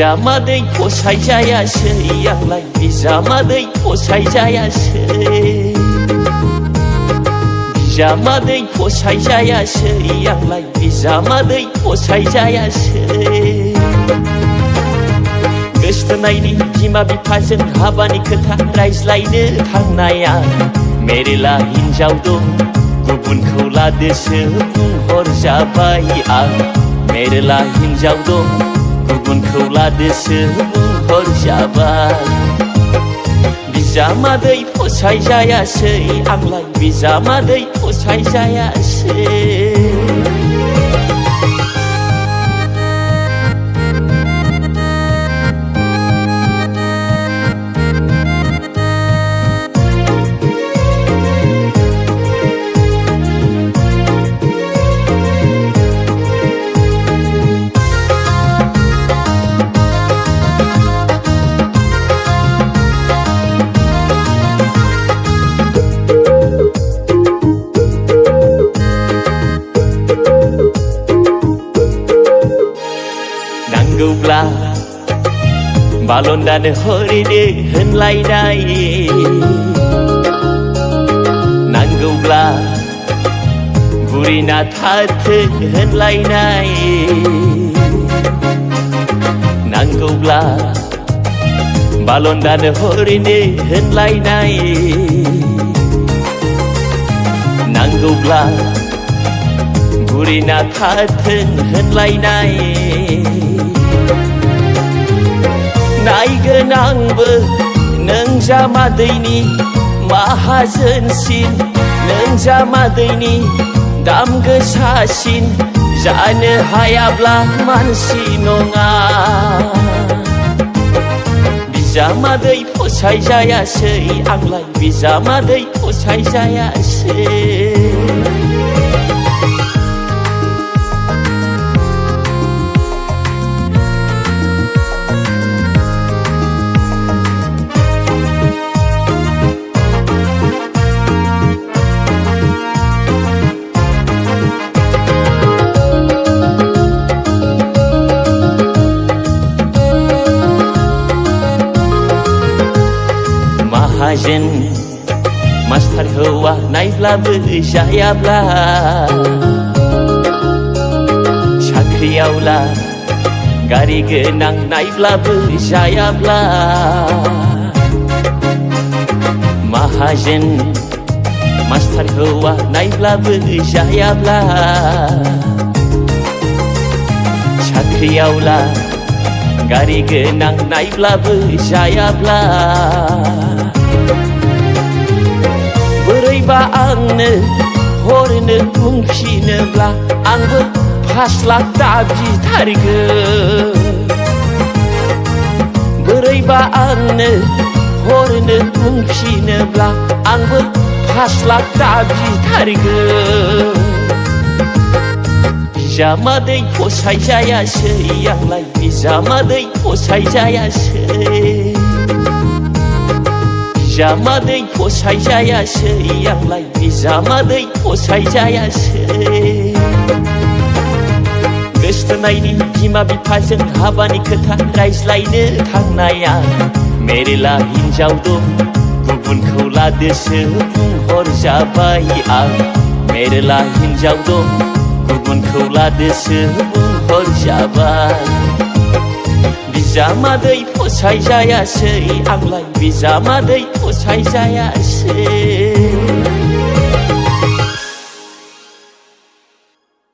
बिजामादै फसायजायासै आंलाय बिजामादै फसायजायासै बिजामादै फसायजायासै आंलाय बिजामादै फसायजायासै गोसथोनायनि बिमा बिफाजों हाबानि खोथा रायज्लायनो थांनाया मेरला हिनजाव दं गुबुनखौ लादोसो बुंहरजाबाय आं मेरला हिनजाव दं गुबुनखौ लादोसो बुंहरजाबाय बिजामादै फसायजायासै आंलाय बिजामादै फसायजायासै नांगौब्ला बालन्दानो हरैनो होनलायनाय नांगौब्ला बुरिना थाथो होनलायनाय नांगौब्ला बालन्दानो हरैनो होनलायनाय नांगौब्ला बुरिना थाथों होनलायनाय नायगोन आंबो नों जामादैनि माहाजोनसिन नों जामादैनि दाम गोसासिन जानो हायाब्ला मानसि नङा बिजामादै फसायजायासै आंलाय बिजामादै फसायजायासै माहाजोन मास्टार हौवा नायब्लाबो जायाब्ला साख्रियावला गारि गोनां नायब्लाबो जायाब्ला माहाजोन मास्टार हौवा नायब्लाबो जायाब्ला साख्रियावला गारि गोनां नायब्लाबो जायाब्ला बोरैबा आंनो हरनो बुंफिनोब्ला आंबो 5 लाख दाबिथारगोन बोरैबा आंनो हरनो बुंफिनोब्ला आंबो 5 लाख दाबिथारगोन बिजामादै फसायजायासै आंलाय बिजामादै फसायजायासै बिजामादै फसायजायासै आंलाय बिजामादै फसायजायासै गोसथोनायनि बिमा बिफाजों हाबानि खोथा रायज्लायनो थांनाया मेरला हिनजाव दं गुबुनखौ लादोसो बुंहरजाबाय आं मेरला हिनजाव दं गुबुनखौ लादोसो बुंहरजाबाय बिजामादै फसायजायासै आंलाय बिजामादै फसायजायासै